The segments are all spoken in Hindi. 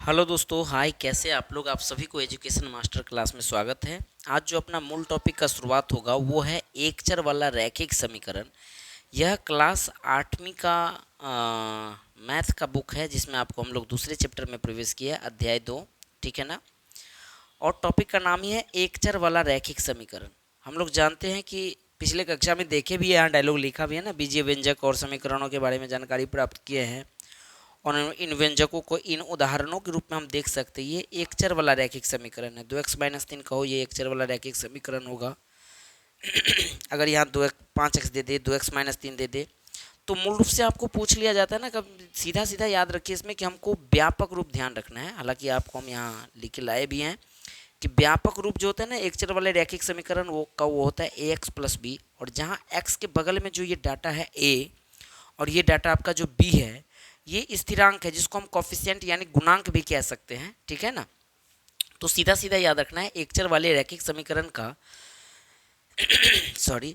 हेलो दोस्तों, हाय। कैसे आप लोग? आप सभी को एजुकेशन मास्टर क्लास में स्वागत है। आज जो अपना मूल टॉपिक का शुरुआत होगा वो है एक चर वाला रैखिक समीकरण। यह क्लास 8वीं का मैथ का बुक है, जिसमें आपको हम लोग दूसरे चैप्टर में प्रवेश किया, अध्याय 2। ठीक है ना? और टॉपिक का नाम ही है एक चर वाला रैखिक समीकरण। हम लोग जानते हैं कि पिछले कक्षा में देखे भी है, यहाँ डायलॉग लिखा भी है ना, बीजीय व्यंजक और समीकरणों के बारे में जानकारी प्राप्त किए हैं। और इन व्यंजकों को इन उदाहरणों के रूप में हम देख सकते हैं। ये एक चर वाला रैखिक समीकरण है। 2x-3 कहो, ये एक चर वाला रैखिक समीकरण होगा। अगर यहाँ 5x दे दे, 2x-3 दे दे, तो मूल रूप से आपको पूछ लिया जाता है ना, कब सीधा सीधा याद रखिए इसमें कि हमको व्यापक रूप ध्यान रखना है। हालांकि आपको हम यहाँ लिख के लाए भी हैं कि व्यापक रूप जो होता है ना एक चर वाले रैखिक समीकरण, वो होता है ax प्लस बी। और जहाँ x के बगल में जो ये डाटा है a, और ये डाटा आपका जो b है, ये स्थिरांक है जिसको हम कॉफिशिएंट यानी गुणांक भी कह सकते हैं। ठीक है ना? तो सीधा सीधा याद रखना है एक चर वाले रैखिक समीकरण का सॉरी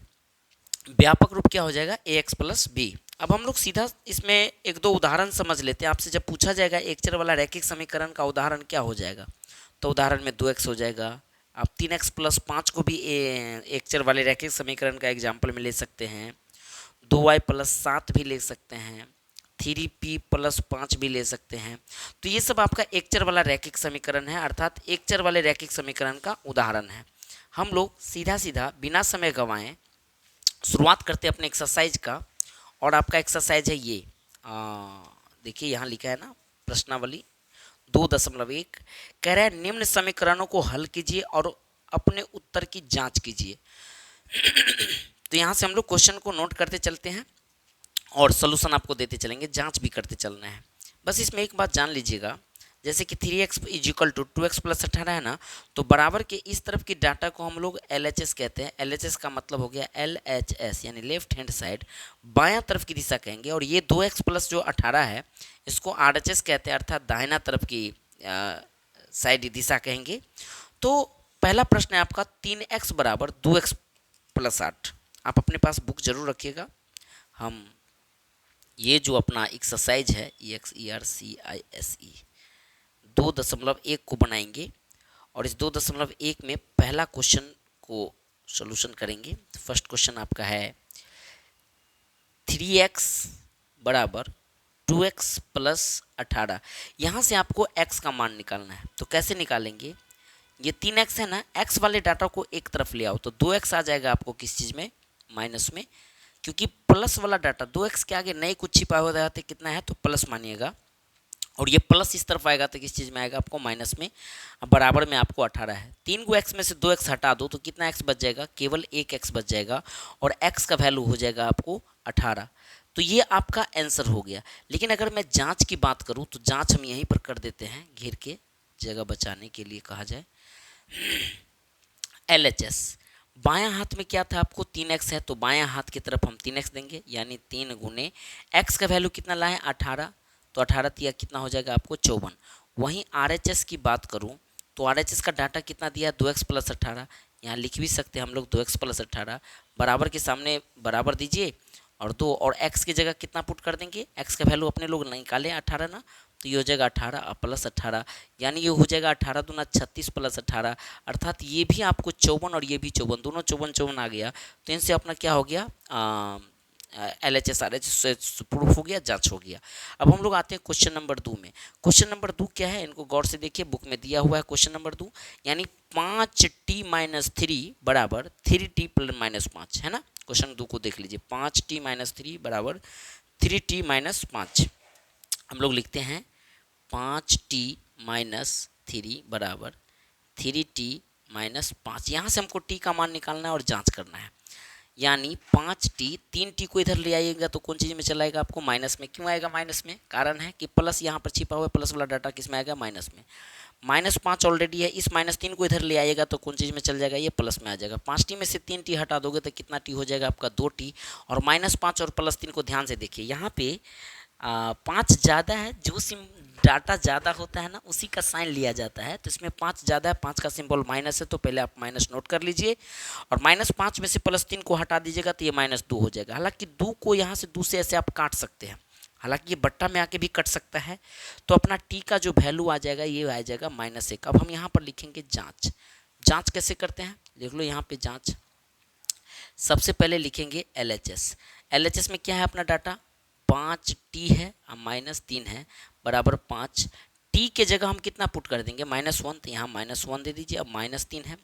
व्यापक रूप क्या हो जाएगा, ax प्लस बी। अब हम लोग सीधा इसमें एक दो उदाहरण समझ लेते हैं। आपसे जब पूछा जाएगा एक चर वाला रैखिक समीकरण का उदाहरण क्या हो जाएगा, तो उदाहरण में 2x हो जाएगा। आप 3x प्लस 5 को भी एक चर वाले रैखिक समीकरण का एग्जाम्पल में ले सकते हैं। 2y प्लस 7 भी ले सकते हैं। 3p प्लस 5 भी ले सकते हैं। तो ये सब आपका एक चर वाला रैखिक समीकरण है, अर्थात एक चर वाले रैखिक समीकरण का उदाहरण है। हम लोग सीधा सीधा बिना समय गंवाए शुरुआत करते हैं अपने एक्सरसाइज का। और आपका एक्सरसाइज है ये, देखिए यहाँ लिखा है ना, प्रश्नावली 2.1 कह रहा है निम्न समीकरणों को हल कीजिए और अपने उत्तर की जांच कीजिए। तो यहाँ से हम लोग क्वेश्चन को नोट करते चलते हैं और सोल्यूशन आपको देते चलेंगे, जांच भी करते चलना है। बस इसमें एक बात जान लीजिएगा, जैसे कि 3x is equal to 2x plus 18 है ना, तो बराबर के इस तरफ की डाटा को हम लोग LHS कहते हैं। LHS का मतलब हो गया LHS यानी लेफ्ट हैंड साइड, बायां तरफ की दिशा कहेंगे। और ये 2x प्लस जो 18 है इसको RHS कहते हैं, अर्थात दाहिना तरफ की साइड दिशा कहेंगे। तो पहला प्रश्न है आपका 3x बराबर 2x प्लस 8। आप अपने पास बुक जरूर रखिएगा। हम ये जो अपना एक्सरसाइज है EXERCISE 2.1 को बनाएंगे और इस 2.1 में पहला क्वेश्चन को सॉल्यूशन करेंगे। फर्स्ट क्वेश्चन आपका है 3x बराबर 2x प्लस 18। यहाँ से आपको x का मान निकालना है। तो कैसे निकालेंगे? ये 3x है ना, x वाले डाटा को एक तरफ ले आओ तो 2x आ जाएगा आपको किस चीज़ में, माइनस में। क्योंकि प्लस वाला डाटा 2x के आगे नहीं कुछ छिपा हुआ रहता, कितना है तो प्लस मानिएगा। और ये प्लस इस तरफ आएगा तो किस चीज़ में आएगा आपको, माइनस में। अब बराबर में आपको 18 है, 3 को x में से 2x हटा दो तो कितना x बच जाएगा, केवल एक x बच जाएगा। और x का वैल्यू हो जाएगा आपको 18। तो ये आपका आंसर हो गया। लेकिन अगर मैं जांच की बात करूं तो जांच हम यहीं पर कर देते हैं, घेर के जगह बचाने के लिए कहा जाए। LHS बायां हाथ में क्या था आपको, 3x है, तो बायां हाथ की तरफ हम 3x देंगे, यानी 3 गुने x का वैल्यू कितना लाए 18, तो 18 तिया कितना हो जाएगा आपको 54। वहीं RHS की बात करूं तो RHS का डाटा कितना दिया 2x प्लस 18। यहाँ लिख भी सकते हैं हम लोग 2x प्लस 18 बराबर के सामने बराबर दीजिए और 2 और x की जगह कितना पुट कर देंगे, x का वैल्यू अपने लोग निकालें 18 ना, तो ये हो जाएगा 18 प्लस 18, यानी ये हो जाएगा 18 दूना 36 प्लस 18, अर्थात ये भी आपको 54 और ये भी 54, दोनों 54 आ गया। तो इनसे अपना क्या हो गया, LHS RHS प्रूफ हो गया, जांच हो गया। अब हम लोग आते हैं क्वेश्चन नंबर 2 में। क्वेश्चन नंबर 2 क्या है, इनको गौर से देखिए, बुक में दिया हुआ है क्वेश्चन नंबर 2, यानी 5t माइनस 3 बराबर 3t प्लस माइनस 5 है ना। क्वेश्चन 2 को देख लीजिए, 5t माइनस 3 बराबर 3t माइनस 5। हम लोग लिखते हैं 5t माइनस 3 बराबर 3t माइनस 5। यहाँ से हमको t का मान निकालना है और जांच करना है। यानी 5t, 3t को इधर ले आइएगा तो कौन चीज़ में चला आएगा आपको, माइनस में। क्यों आएगा माइनस में, कारण है कि प्लस यहाँ पर छिपा हुआ है, प्लस वाला डाटा किस में आएगा, माइनस में। -5 ऑलरेडी है, इस -3 को इधर ले आइएगा तो कौन चीज़ में चल जाएगा, ये प्लस में आ जाएगा। 5t में से 3t हटा दोगे तो कितना t हो जाएगा आपका 2t। और -5 और +3 को ध्यान से देखिए, यहाँ पे 5 ज़्यादा है, जो सिम डाटा ज़्यादा होता है ना उसी का साइन लिया जाता है। तो इसमें 5 ज़्यादा है, 5 का सिंबल माइनस है, तो पहले आप माइनस नोट कर लीजिए। और -5 में से +3 को हटा दीजिएगा तो ये -2 हो जाएगा। हालांकि 2 को यहाँ से 2 से ऐसे आप काट सकते हैं, हालांकि ये बट्टा में आके भी कट सकता है। तो अपना टी का जो वैल्यू आ जाएगा ये आ जाएगा -1। अब हम यहाँ पर लिखेंगे जांच। जांच कैसे करते हैं, देख लो यहाँ पे जांच। सबसे पहले लिखेंगे LHS। LHS में क्या है अपना डाटा, 5t है और -3 है बराबर 5। टी के जगह हम कितना पुट कर देंगे, -1, तो यहाँ -1 दे दीजिए। अब -3 है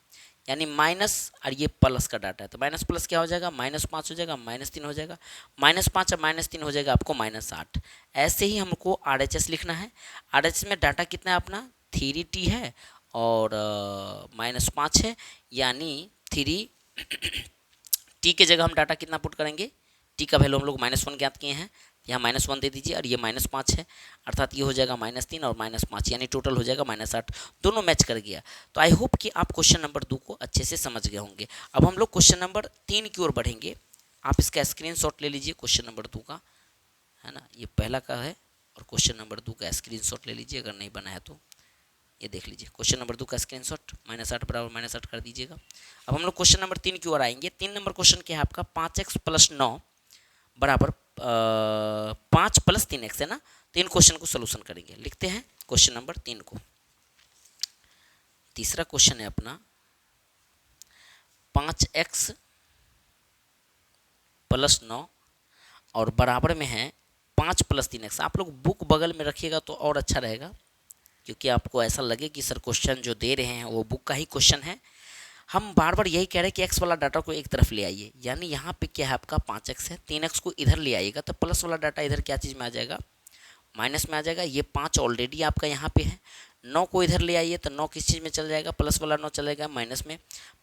यानी माइनस, और ये प्लस का डाटा है तो माइनस प्लस क्या हो जाएगा, -5 हो जाएगा, -3 हो जाएगा, -5 और -3 हो जाएगा आपको -8। ऐसे ही हमको RHS लिखना है। RHS में डाटा कितना है अपना 3t है और -5 है, यानी 3 टी के जगह हम डाटा कितना पुट करेंगे, टी का वैल्यू हम लोग -1 ज्ञात किए हैं, यहाँ -1 दे दीजिए और ये -5 है, अर्थात ये हो जाएगा -3 और -5, यानी टोटल हो जाएगा -8। दोनों मैच कर गया। तो आई होप कि आप क्वेश्चन नंबर 2 को अच्छे से समझ गए होंगे। अब हम लोग क्वेश्चन नंबर 3 की ओर बढ़ेंगे। आप इसका स्क्रीनशॉट ले लीजिए क्वेश्चन नंबर 2 का, है ना, ये पहला का है, और क्वेश्चन नंबर 2 का स्क्रीनशॉट ले लीजिए अगर नहीं बना है तो। ये देख लीजिए क्वेश्चन नंबर 2 का स्क्रीनशॉट, -8 बराबर -8 कर दीजिएगा। अब हम लोग क्वेश्चन नंबर 3 की ओर आएंगे। 3 नंबर क्वेश्चन क्या है आपका, 5x + 9 बराबर 5 + 3x है ना। तो इन क्वेश्चन को सोल्यूशन करेंगे। लिखते हैं क्वेश्चन नंबर 3 को। तीसरा क्वेश्चन है अपना 5x + 9 और बराबर में है 5 + 3x। आप लोग बुक बगल में रखिएगा तो और अच्छा रहेगा, क्योंकि आपको ऐसा लगे कि सर क्वेश्चन जो दे रहे हैं वो बुक का ही क्वेश्चन है। हम बार बार यही कह रहे हैं कि x वाला डाटा को एक तरफ ले आइए, यानी यहाँ पे क्या है आपका 5x है, 3x को इधर ले आइएगा तो प्लस वाला डाटा इधर क्या चीज़ में आ जाएगा, माइनस में आ जाएगा। ये 5 ऑलरेडी आपका यहाँ पे है, 9 को इधर ले आइए तो 9 किस चीज़ में चल जाएगा, प्लस वाला 9 चलेगा माइनस में।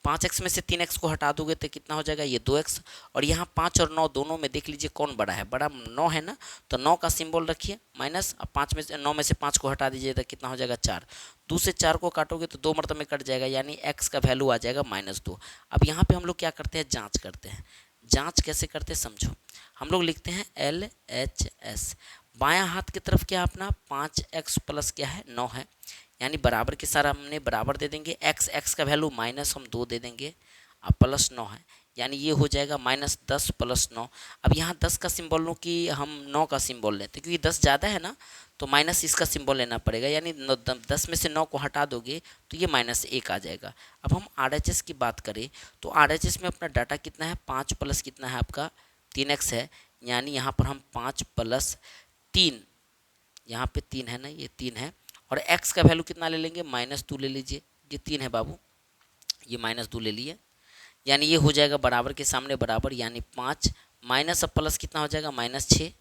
5x में से 3x को हटा दोगे तो कितना हो जाएगा, ये 2x। और यहाँ 5 और 9 दोनों में देख लीजिए कौन बड़ा है, बड़ा 9 है ना, तो 9 का सिंबल रखिए माइनस। अब 5 में से 9 में से 5 को हटा दीजिए तो कितना हो जाएगा 4। 2 से 4 को काटोगे तो 2 मरतबे में कट जाएगा, यानी x का वैल्यू आ जाएगा -2। अब यहाँ पर हम लोग क्या करते हैं, जाँच करते हैं। जाँच कैसे करते हैं समझो। हम लोग लिखते हैं LHS। बायां हाथ की तरफ क्या अपना 5x प्लस क्या है 9 है, यानी बराबर के सारा हमने बराबर दे देंगे। x का वैल्यू माइनस हम 2 दे देंगे, अब प्लस 9 है, यानी ये हो जाएगा -10 + 9। अब यहाँ 10 का सिंबल लो कि हम 9 का सिंबल लेते हैं, क्योंकि 10 ज़्यादा है ना, तो माइनस इसका सिंबल लेना पड़ेगा, यानी 10 में से 9 को हटा दोगे तो ये -1 आ जाएगा। अब हम RHS की बात करें तो RHS में अपना डाटा कितना है, 5 प्लस कितना है आपका 3x है, यानी यहाँ पर हम 5 + 3, यहाँ पे 3 है ना, ये 3 है, और x का वैल्यू कितना ले लेंगे, -2 ले लीजिए। ये 3 है बाबू, ये -2 ले लिए, यानी ये हो जाएगा बराबर के सामने बराबर, यानी 5 माइनस, अब प्लस कितना हो जाएगा -6।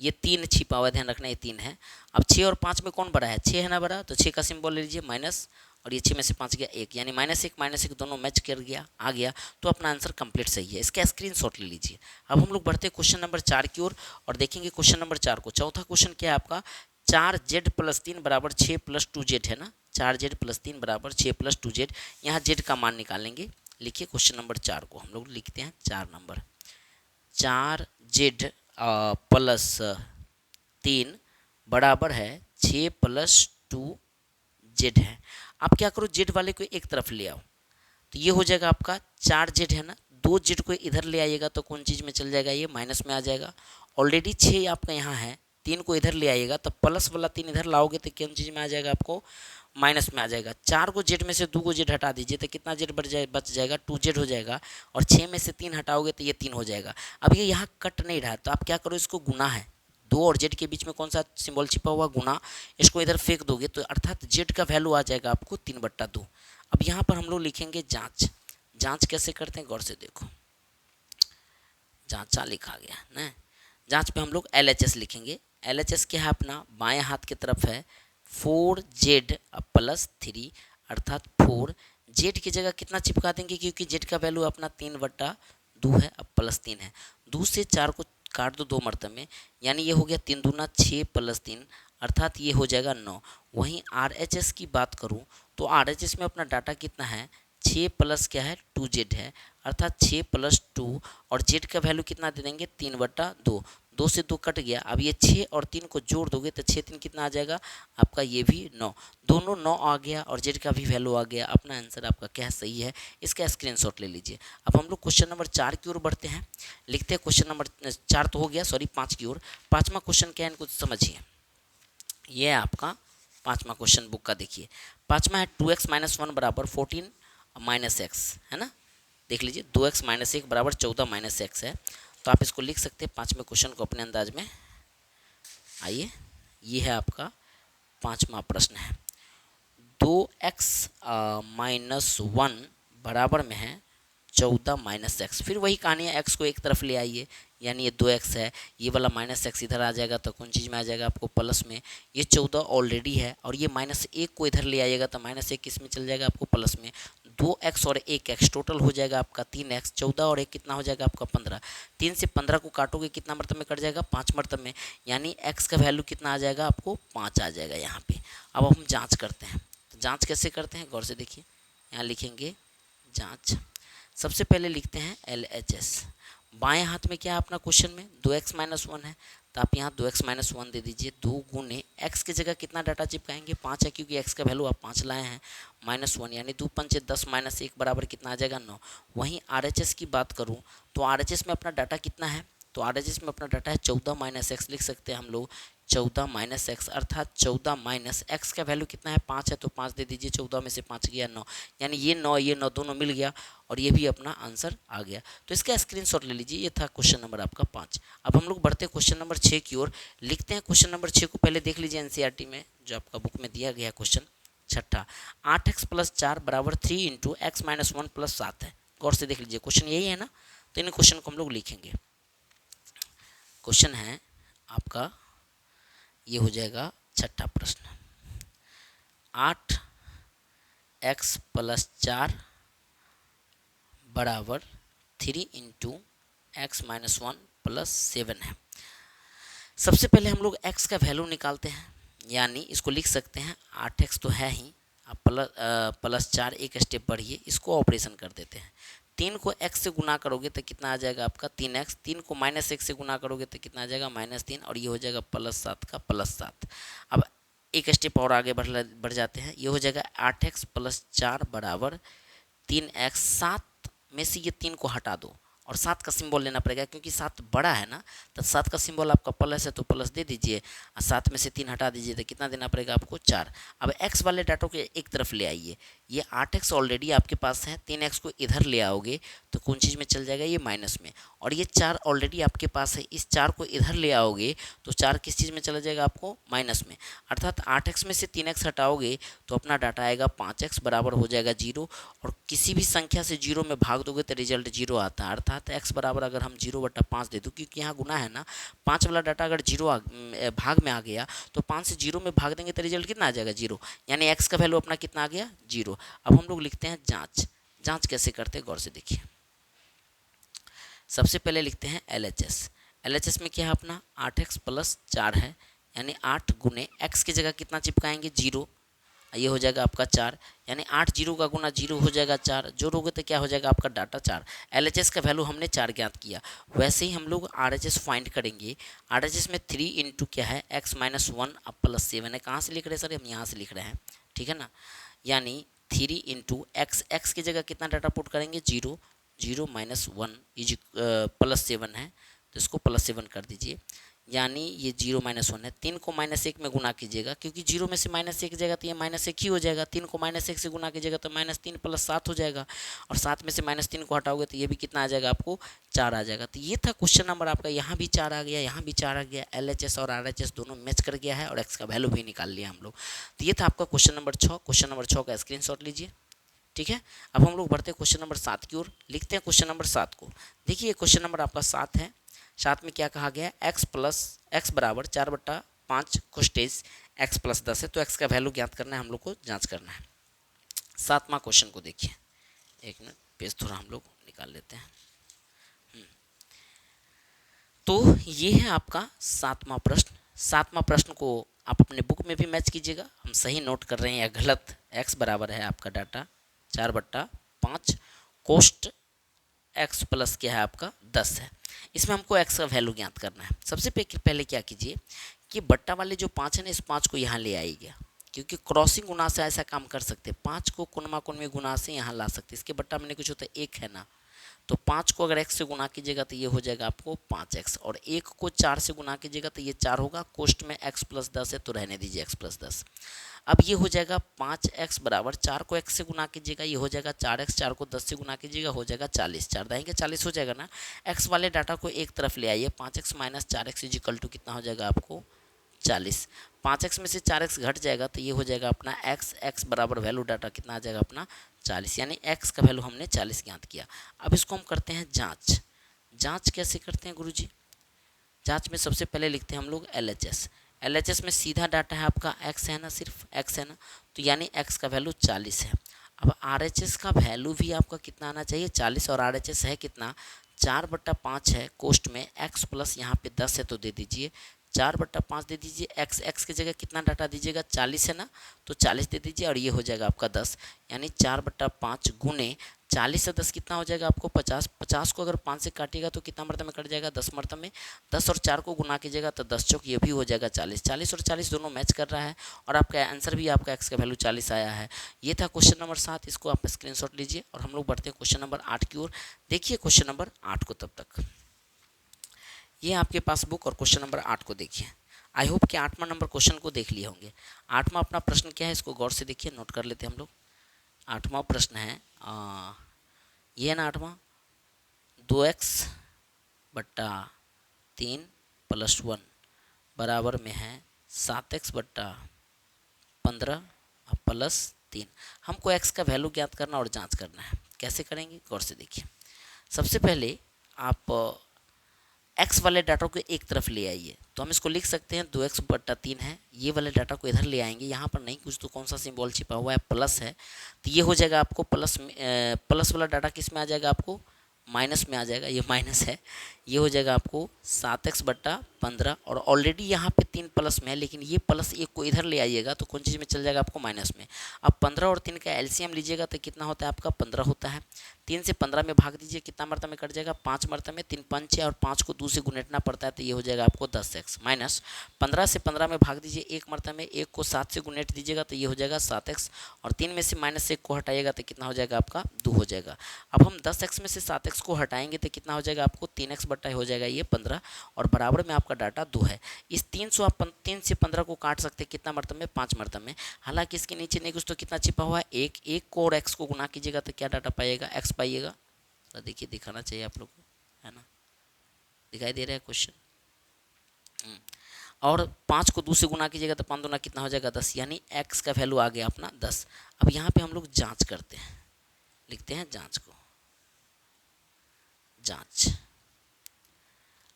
ये 3 छिपा हुआ, ध्यान रखना ये 3 है। अब 6 और 5 में कौन बड़ा है, 6 है ना बड़ा, तो 6 का सिंबल ले लीजिए माइनस, और ये 6 में से 5 गया 1, यानी -1 दोनों मैच कर गया, आ गया, तो अपना आंसर कंप्लीट सही है। इसका स्क्रीनशॉट ले लीजिए। अब हम लोग बढ़ते हैं क्वेश्चन नंबर 4 की ओर और देखेंगे क्वेश्चन नंबर 4 को। चौथा क्वेश्चन क्या है आपका, 4z + 3 बराबर 6 + 2z है ना, 4z + 3 बराबर 6 + 2z। यहाँ z का मान निकालेंगे। लिखिए क्वेश्चन नंबर 4 को, हम लोग लिखते हैं 4 नंबर, 4z + 3 बराबर है 6 + 2z है। आप क्या करो, z वाले को एक तरफ ले आओ, तो ये हो जाएगा आपका 4z है ना, 2z को इधर ले आइएगा तो कौन चीज़ में चल जाएगा, ये माइनस में आ जाएगा। ऑलरेडी 6 आपका यहाँ है, 3 को इधर ले आइएगा तो प्लस वाला 3 इधर लाओगे तो कौन चीज़ में आ जाएगा, आपको माइनस में आ जाएगा। 4 को z में से 2 को z हटा दीजिए तो कितना z बच जाएगा, 2z हो जाएगा, और 6 में से 3 हटाओगे तो ये 3 हो जाएगा। अब ये यहाँ कट नहीं रहा, तो आप क्या करो, इसको गुना है, 2 और z के बीच में कौन सा सिंबल छिपा हुआ, गुना, इसको इधर फेंक दोगे तो अर्थात z का वैल्यू आ जाएगा आपको 3/2। अब यहाँ पर हम लोग लिखेंगे जांच। जांच कैसे करते हैं, गौर से देखो, जांचा लिखा गया ना। जांच पे हम लोग LHS लिखेंगे। LHS क्या है अपना, बाएं हाथ की तरफ है 4z + 3, अर्थात 4 z की जगह कितना चिपका देंगे, क्योंकि z का वैल्यू अपना 3/2 है, अब +3 है, 2 से 4 को काट दो 2 मरतबे में, यानी ये हो गया 3 दूना 6 + 3, अर्थात ये हो जाएगा 9। वहीं RHS की बात करूं तो RHS में अपना डाटा कितना है, 6 प्लस क्या है 2z है, अर्थात 6 + 2, और z का वैल्यू कितना दे देंगे 3/2। 2 से 2 कट गया। अब ये 6 और 3 को जोड़ दोगे तो 6 3 कितना आ जाएगा आपका, ये भी 9, दोनों 9 आ गया और जेड का भी वैल्यू आ गया। अपना आंसर आपका क्या सही है, इसका स्क्रीनशॉट ले लीजिए। अब हम लोग क्वेश्चन नंबर 4 की ओर बढ़ते हैं। लिखते हैं क्वेश्चन नंबर 4 तो हो गया, सॉरी 5 की ओर। 5वां क्वेश्चन क्या है इनको समझिए। ये है आपका 5वां क्वेश्चन बुक का, देखिए 5वां है 2x - 1 बराबर 14 - x, है ना। देख लीजिए 2x - 1 बराबर 14 - x है, तो आप इसको लिख सकते हैं 5वें क्वेश्चन को अपने अंदाज में। आइए, ये है आपका 5वां प्रश्न है। 2x - 1 बराबर में है 14 - x। फिर वही कहानी है, x को एक तरफ ले आइए, यानी ये 2x है, ये वाला -x इधर आ जाएगा तो कौन चीज़ में आ जाएगा आपको, प्लस में। ये 14 ऑलरेडी है और ये -1 को इधर ले आइएगा तो -1 किस में चल जाएगा आपको, प्लस में। 2x और 1x टोटल हो जाएगा आपका 3x। 14 और 1 कितना हो जाएगा आपका 15। 3 से 15 को काटोगे कितना मरतब में कट जाएगा, 5 मरतब में, यानी x का वैल्यू कितना आ जाएगा आपको, 5 आ जाएगा यहाँ पे। अब हम जाँच करते हैं, तो जाँच कैसे करते हैं गौर से देखिए। यहाँ लिखेंगे जाँच, सबसे पहले लिखते हैं LHS। बाएं हाथ में क्या है अपना क्वेश्चन में, 2x - 1 है, तो आप यहाँ 2x - 1 दे दीजिए। 2 गुने x की जगह कितना डाटा चिपकाएंगे, 5 है, क्योंकि x का वैल्यू आप 5 लाए हैं, -1 यानी 2 पंचे 10 - 1 बराबर कितना आ जाएगा 9। वहीं RHS की बात करूँ तो RHS में अपना डाटा कितना है, तो RHS में अपना डाटा है 14 - x। लिख सकते हैं हम लोग 14 - x, अर्थात 14 - x का वैल्यू कितना है, 5 है, तो 5 दे दीजिए। 14 में से 5 गया 9, यानी ये 9 दोनों मिल गया और ये भी अपना आंसर आ गया। तो इसका स्क्रीनशॉट ले लीजिए। ये था क्वेश्चन नंबर आपका 5। अब हम लोग बढ़ते हैं क्वेश्चन नंबर 6 की ओर। लिखते हैं क्वेश्चन नंबर 6 को, पहले देख लीजिए NCERT में जो आपका बुक में दिया गया क्वेश्चन। 6ठा, 8x + 4 बराबर 3 × x - 1 + 7 है। गौर से देख लीजिए, क्वेश्चन यही है ना, तो इन क्वेश्चन को हम लोग लिखेंगे। क्वेश्चन है आपका, ये हो जाएगा 6ठा प्रश्न, 8x + 4 बराबर 3 × x - 1 + 7 है। सबसे पहले हम लोग x का वैल्यू निकालते हैं, यानी इसको लिख सकते हैं 8x तो है ही, आप +4 एक स्टेप बढ़िए, इसको ऑपरेशन कर देते हैं। 3 को x से गुना करोगे तो कितना आ जाएगा आपका 3x। 3 को -1 से गुना करोगे तो कितना आ जाएगा -3, और ये हो जाएगा +7 का +7। अब एक स्टेप और आगे बढ़ जाते हैं, ये हो जाएगा 8x + 4 बराबर 3x। 7 में से ये 3 को हटा दो और 7 का सिंबल लेना पड़ेगा, क्योंकि 7 बड़ा है ना, तो 7 का सिंबल आपका प्लस है तो प्लस दे दीजिए, और 7 में से 3 हटा दीजिए तो कितना देना पड़ेगा आपको 4। अब x वाले डाटो के एक तरफ ले आइए, ये 8x ऑलरेडी आपके पास है, 3x को इधर ले आओगे तो कौन चीज़ में चल जाएगा, ये माइनस में। और ये 4 ऑलरेडी आपके पास है, इस 4 को इधर ले आओगे तो 4 किस चीज़ में चला जाएगा आपको, माइनस में। अर्थात 8x में से 3x हटाओगे तो अपना डाटा आएगा 5x बराबर हो जाएगा 0, और किसी भी संख्या से 0 में भाग दोगे तो रिजल्ट 0 आता है। अर्थात x बराबर अगर हम 0/5 दे दो, क्योंकि यहाँ गुना है ना, 5 वाला डाटा अगर 0 भाग में आ गया तो 5 से 0 में भाग देंगे तो रिजल्ट कितना आ जाएगा 0, यानी x का वैल्यू अपना कितना आ गया 0। अब हम लोग लिखते हैं जांच। जांच कैसे करते हैं गौर से देखिए। सबसे पहले लिखते हैं LHS। LHS में क्या है अपना 8x + 4 है, यानी 8 गुने x की जगह कितना चिपकाएंगे 0, ये हो जाएगा आपका 4, यानी 8 0 का गुना 0 हो जाएगा 4, जोड़ोगे तो क्या हो जाएगा आपका डाटा 4। LHS का वैल्यू हमने 4 ज्ञात किया, वैसे ही हम लोग RHS फाइंड करेंगे। RHS में 3 × क्या है x - 1 + 7 है। कहाँ से लिख रहे हैं सर, हम यहाँ से लिख रहे हैं, ठीक है ना, यानी 3 × x, x की जगह कितना डाटा पुट करेंगे 0, 0 - 1 +7 है, तो इसको +7 कर दीजिए, यानी ये 0 - 1 है। 3 को -1 में गुना कीजिएगा, क्योंकि 0 में से -1 जाएगा तो ये -1 ही हो जाएगा। 3 को -1 से गुना कीजिएगा तो -3 + 7 हो जाएगा, और 7 में से -3 को हटाओगे तो ये भी कितना आ जाएगा आपको 4 आ जाएगा। तो ये था क्वेश्चन नंबर आपका, यहाँ भी 4 आ गया, यहाँ भी 4 आ गया, LHS और RHS दोनों मैच कर गया है और x का वैल्यू भी निकाल लिया हम लोग। तो ये था आपका क्वेश्चन नंबर 6। क्वेश्चन नंबर 6 का स्क्रीनशॉट लीजिए, ठीक है। अब हम लोग बढ़ते हैं क्वेश्चन नंबर 7 की ओर। लिखते हैं क्वेश्चन नंबर 7 को। देखिए क्वेश्चन नंबर आपका 7 है। 7 में क्या कहा गया, x बराबर 4/5 को स्टेज x + 10 है, तो x का वैल्यू ज्ञात करना है हम लोग को, जांच करना है। 7वां क्वेश्चन को देखिए, एक मिनट पेज थोड़ा हम लोग निकाल लेते हैं। तो ये है आपका 7वां प्रश्न। 7वां प्रश्न को आप अपने बुक में भी मैच कीजिएगा, हम सही नोट कर रहे हैं या गलत। x बराबर है आपका डाटा 4/5 कोष्ट x प्लस क्या है आपका 10 है। इसमें हमको एक्स का वैल्यू ज्ञात करना है। सबसे पहले क्या कीजिए कि बट्टा वाले जो 5 है ना, इस 5 को यहाँ ले आइएगा, क्योंकि क्रॉसिंग गुना से ऐसा काम कर सकते हैं। 5 को कोनमा कोन में गुना से यहाँ ला सकते हैं। इसके बट्टा में कुछ होता है 1 है ना, तो 5 को अगर x से गुना कीजिएगा तो ये हो जाएगा आपको 5x, और 1 को 4 से गुना कीजिएगा तो ये 4 होगा। कोष्ट में x प्लस 10 है तो रहने दीजिए x प्लस 10। अब ये हो जाएगा 5x बराबर 4 को x से गुना कीजिएगा, ये हो जाएगा 4x, 4 को 10 से गुना कीजिएगा हो जाएगा 40, 4 दाएंगे 40 हो जाएगा ना। x वाले डाटा को एक तरफ ले आइए, 5x minus 4x is equal to कितना हो जाएगा आपको 40। 5x में से 4x घट जाएगा तो ये हो जाएगा अपना x बराबर वैल्यू डाटा कितना आ जाएगा अपना 40, यानी x का वैल्यू हमने 40 ज्ञात किया। अब इसको हम करते हैं जांच। जांच कैसे करते हैं गुरुजी? जांच में सबसे पहले लिखते हैं हम लोग LHS में सीधा डाटा है आपका x है ना, सिर्फ x है ना, तो यानी x का वैल्यू 40 है। अब RHS का वैल्यू भी आपका कितना आना चाहिए 40, और RHS है कितना 4/5 है। कोष्ट में x प्लस यहाँ पे 10 है तो दे दीजिए 4/5 दे दीजिए। x की जगह कितना डाटा दीजिएगा 40 है ना, तो 40 दे दीजिए और ये हो जाएगा आपका 10, यानी 4/5 गुने 40 से 10 कितना हो जाएगा आपको 50। 50 को अगर 5 से काटिएगा तो कितना मरतबे कट जाएगा 10 मरतबे। 10 और 4 को गुना कीजिएगा तो 10 चौक ये भी हो जाएगा 40। 40 और 40 दोनों मैच कर रहा है और आपका आंसर भी आपका x का वैल्यू 40 आया है। ये था क्वेश्चन नंबर 7, इसको आप स्क्रीनशॉट लीजिए और हम लोग बढ़ते हैं क्वेश्चन नंबर 8 की ओर। देखिए क्वेश्चन नंबर 8 को, तब तक ये आपके पास बुक और क्वेश्चन नंबर 8 को देखिए। आई होप कि 8वां नंबर क्वेश्चन को देख लिए होंगे। 8वां अपना प्रश्न क्या है इसको गौर से देखिए, नोट कर लेते हैं हम लोग। 8वां प्रश्न है ये ना 8वां, 2x/3 + 1 बराबर में है 7x/15 + 3। हमको x का वैल्यू ज्ञात करना और जांच करना है। कैसे करेंगे गौर से देखिए। सबसे पहले आप x वाले डाटा को एक तरफ ले आइए, तो हम इसको लिख सकते हैं 2x/3 है। ये वाले डाटा को इधर ले आएंगे, यहाँ पर नहीं कुछ तो कौन सा सिंबल छिपा हुआ है प्लस है, तो ये हो जाएगा आपको प्लस वाला डाटा किस में आ जाएगा आपको माइनस में आ जाएगा, ये माइनस है। ये हो जाएगा आपको 7x/15, और ऑलरेडी यहाँ पे 3 प्लस में है, लेकिन ये प्लस 1 को इधर ले आइएगा तो कौन चीज़ में चल जाएगा आपको माइनस में। अब 15 और 3 का एलसीएम लीजिएगा तो कितना होता है आपका 15 होता है। 3 से 15 में भाग दीजिए, कितना मरतबे कट जाएगा 5 मरतबे, 3 5 है और 5 को 2 से गुनेटना पड़ता है तो ये हो जाएगा आपको 10x माइनस 15 से 15 में भाग दीजिए 1 मरतबे, 1 को 7 से गुनेट दीजिएगा तो ये हो जाएगा 7x, और 3 में से माइनस 1 को हटाइएगा तो कितना हो जाएगा आपका 2 हो जाएगा। अब हम 10x में से 7x को हटाएंगे तो कितना हो जाएगा आपको 3x बट्टा हो जाएगा ये 15, और बराबर में आपका डाटा 2 है। इस 3 से 15 को काट सकते हैं कितना मरतबे 5 मरतबे। हालांकि इसके नीचे नहीं कुछ तो कितना छिपा हुआ है 1 को और x को गुना कीजिएगा तो क्या डाटा पाइएगा x पाइएगा। तो देखिए दिखाना चाहिए आप लोग को, है ना, दिखाई दे रहा है क्वेश्चन। और 5 को 2 से गुना कीजिएगा तो 5 दूना कितना हो जाएगा 10, यानी x का वैल्यू आ गया अपना 10। अब यहाँ पे हम लोग जांच करते हैं, लिखते हैं जांच को।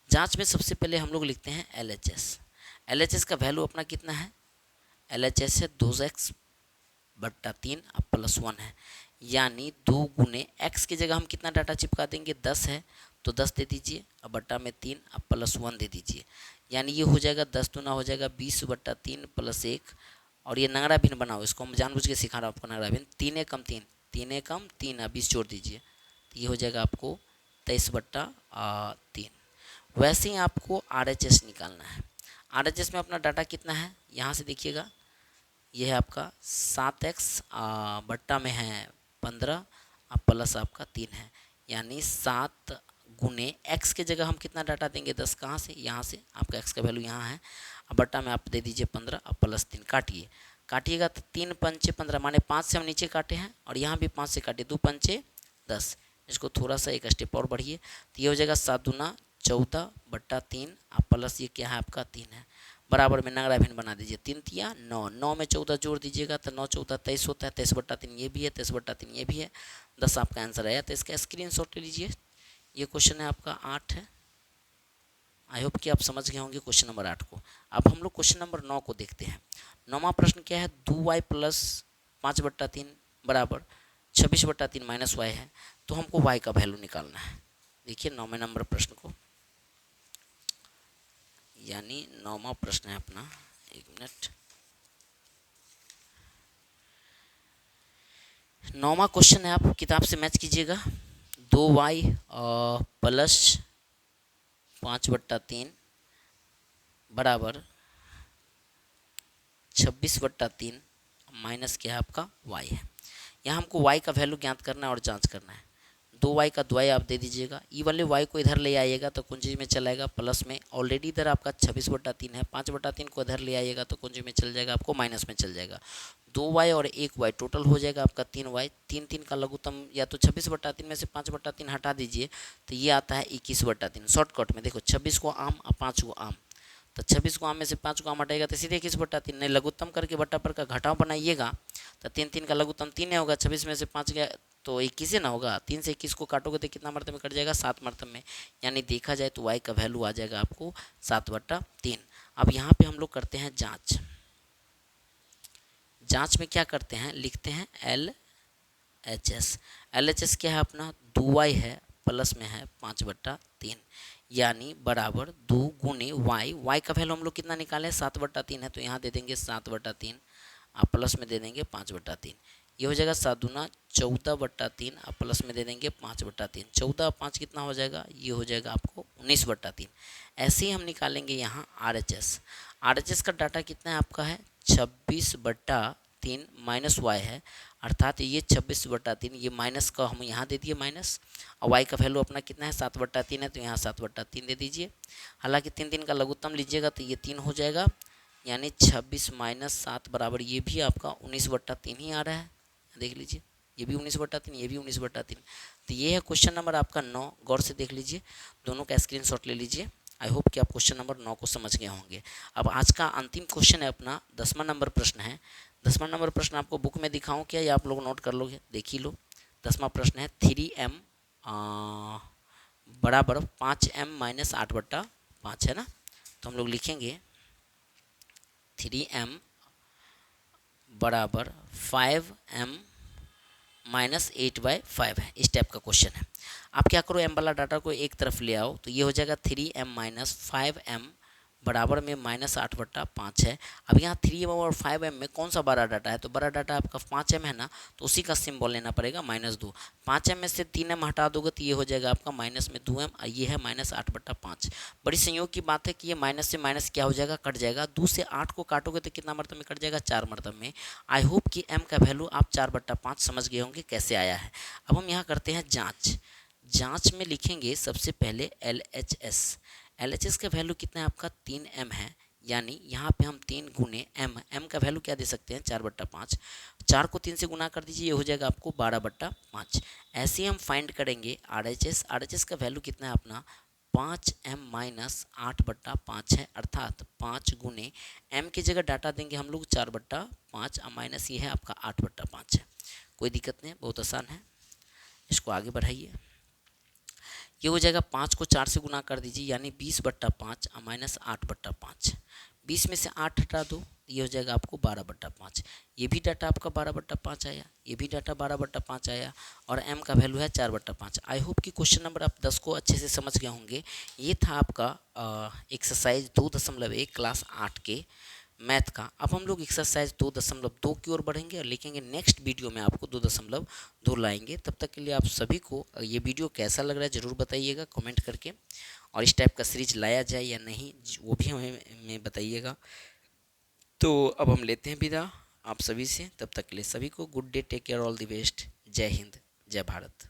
जांच में सबसे पहले हम लोग लिखते हैं LHS का वैल्यू अपना कितना है, LHS है 2x/3 + 1 है, यानी 2 गुने x की जगह हम कितना डाटा चिपका देंगे 10 है तो 10 दे दीजिए, अब बट्टा में 3 अब +1 दे दीजिए, यानी ये हो जाएगा 10 दूना हो जाएगा 20/3 + 1, और ये नंगरा भिन्न बनाओ, इसको हम जानबूझ के सिखा रहा हूँ आपको नंगरा भिन्न। 3 × 3 3 × 3 अब 20 जोड़ दीजिए तो ये हो जाएगा आपको 23/3। वैसे ही आपको RHS निकालना है। RHS में अपना डाटा कितना है यहाँ से देखिएगा, यह है आपका 7x बट्टा में है 15 प्लस आपका 3 है, यानी 7 गुने x के जगह हम कितना डाटा देंगे 10, कहाँ से यहाँ से, आपका x का वैल्यू यहाँ है। अब बट्टा में आप दे दीजिए 15 + 3 काटिएगा तो 3 पंचे 15, माने 5 से हम नीचे काटे हैं और यहाँ भी 5 से काटे, 2 पंचे 10। इसको थोड़ा सा एक स्टेप और बढ़िए तो ये हो जाएगा 7 दूना 14/3 प्लस ये क्या है आपका 3 है, बराबर में नंगरा भिन्न बना दीजिए। 3 तिया 9, 9 में 14 जोड़ दीजिएगा तो 9 × 14 = 23 होता है, 23/3 ये भी है, 23/3 ये भी है, 10 आपका आंसर आया। तो इसका स्क्रीनशॉट ले लीजिए। ये क्वेश्चन है आपका 8 है। आई होप कि आप समझ गए होंगे क्वेश्चन नंबर 8 को। अब हम लोग क्वेश्चन नंबर 9 को देखते हैं। 9वां प्रश्न क्या है, 2y + 5/3 बराबर 26/3 - y है, तो हमको y का वैल्यू निकालना है। देखिए 9वें नंबर प्रश्न को, यानी 9वां प्रश्न है अपना, 1 मिनट। 9वां क्वेश्चन है, आप किताब से मैच कीजिएगा। 2y + 5/3 बराबर 26/3 माइनस क्या है आपका y है। यहाँ हमको y का वैल्यू ज्ञात करना है और जांच करना है। 2y का 2y आप दे दीजिएगा, ई वाले y को इधर ले आइएगा तो कुंजी में चला जाएगा प्लस में, ऑलरेडी इधर आपका 26/3 है, 5/3 को इधर ले आइएगा तो कुंजी में चल जाएगा, आपको माइनस में चल जाएगा। 2y और 1y टोटल हो जाएगा आपका 3y, 3 का लघुत्तम या तो 26/3 में से 5/3 हटा दीजिए तो ये आता है 21/3। शॉर्टकट में देखो 26 को आम और 5 को आम, तो 26 को आम में से 5 को आम हटाएगा तो सीधे 21/3, नहीं लघुत्तम करके बट्टा पर का घटाव बनाइएगा तो 3 का लघुत्तम 3 होगा, 26 में से 5 गया तो 21 ना होगा, 3 से 21 को काटोगे तो कितना मरतब में कट जाएगा, 7 मरतब में, यानी देखा जाए तो y का वैल्यू आ जाएगा आपको 7/3। अब यहाँ पे हम लोग करते हैं जांच। जांच में क्या करते हैं, लिखते हैं LHS। LHS क्या है अपना, 2y है प्लस में है 5/3, यानी बराबर 2 गुने y का वैल्यू हम लोग कितना निकाले 7/3 है, तो यहाँ दे देंगे 7/3 आप प्लस में दे देंगे 5/3, ये हो जाएगा 7 दूना 14/3 आप प्लस में दे देंगे 5/3, 14 और 5 कितना हो जाएगा, ये हो जाएगा आपको 19/3। ऐसे ही हम निकालेंगे यहाँ RHS। RHS का डाटा कितना है आपका है 26/3 माइनस y है, अर्थात ये 26/3, ये माइनस का हम यहाँ दे दिए माइनस, और y का वैल्यू अपना कितना है 7/3 है, तो यहाँ 7/3 दे दीजिए। हालांकि 3 का लघुत्तम लीजिएगा तो ये 3 हो जाएगा, यानी 26 माइनस 7 बराबर ये भी आपका 19/3 ही आ रहा है, देख लीजिए ये भी 19/3, ये भी 19/3। तो ये है क्वेश्चन नंबर आपका 9, गौर से देख लीजिए, दोनों का स्क्रीनशॉट ले लीजिए। आई होप कि आप क्वेश्चन नंबर 9 को समझ गए होंगे। अब आज का अंतिम क्वेश्चन है अपना 10वां नंबर प्रश्न है। 10वां नंबर प्रश्न आपको बुक में दिखाऊं क्या या आप लोग नोट कर लोगे, देख ही लो। 10वां प्रश्न है 3m बराबर 5m माइनस 8/5 है ना, तो हम लोग लिखेंगे 3m बराबर 5m माइनस 8/5 है, इस टाइप का क्वेश्चन है। आप क्या करो, m वाला डाटा को एक तरफ ले आओ तो ये हो जाएगा 3m माइनस 5m बराबर में माइनस 8/5 है। अब यहाँ 3m और 5m में कौन सा बड़ा डाटा है, तो बड़ा डाटा आपका 5m है ना, तो उसी का सिंबल लेना पड़ेगा -2। 5m में से 3m हटा दोगे तो ये हो जाएगा आपका माइनस में 2m, और ये है माइनस 8/5। बड़ी संयोग की बात है कि ये माइनस से माइनस क्या हो जाएगा, कट जाएगा। 2 से 8 को काटोगे तो कितना मरतब में कट जाएगा, 4 मरतब में। आई होप कि m का वैल्यू आप 4/5 समझ गए होंगे कैसे आया है। अब हम यहाँ करते हैं जाँच। जाँच में लिखेंगे सबसे पहले LHS। LHS का वैल्यू कितना है आपका 3m है, यानी यहाँ पे हम 3 गुने m का वैल्यू क्या दे सकते हैं 4/5, 4 को 3 से गुना कर दीजिए, ये हो जाएगा आपको 12/5। ऐसे ही हम फाइंड करेंगे RHS। RHS का वैल्यू कितना है अपना 5m माइनस 8/5 है, अर्थात 5 गुने m की जगह डाटा देंगे हम लोग 4/5 और माइनस ये है आपका 8/5 है। कोई दिक्कत नहीं, बहुत आसान है, इसको आगे बढ़ाइए। ये हो जाएगा 5 को 4 से गुना कर दीजिए, यानी 20/5 और माइनस 8/5। 20 में से 8 हटा दो, ये हो जाएगा आपको 12/5। ये भी डाटा आपका 12/5 आया, ये भी डाटा 12/5 आया, और m का वैल्यू है 4/5। आई होप कि क्वेश्चन नंबर आप 10 को अच्छे से समझ गए होंगे। ये था आपका एक्सरसाइज 2.1 क्लास 8 के मैथ का। अब हम लोग एक्सरसाइज 2.2 की ओर बढ़ेंगे और लिखेंगे नेक्स्ट वीडियो में आपको 2.2 लाएंगे। तब तक के लिए आप सभी को ये वीडियो कैसा लग रहा है ज़रूर बताइएगा कमेंट करके, और इस टाइप का सीरीज लाया जाए या नहीं वो भी हमें बताइएगा। तो अब हम लेते हैं विदा आप सभी से, तब तक के लिए सभी को good day, take care, all the best, जय हिंद, जय भारत।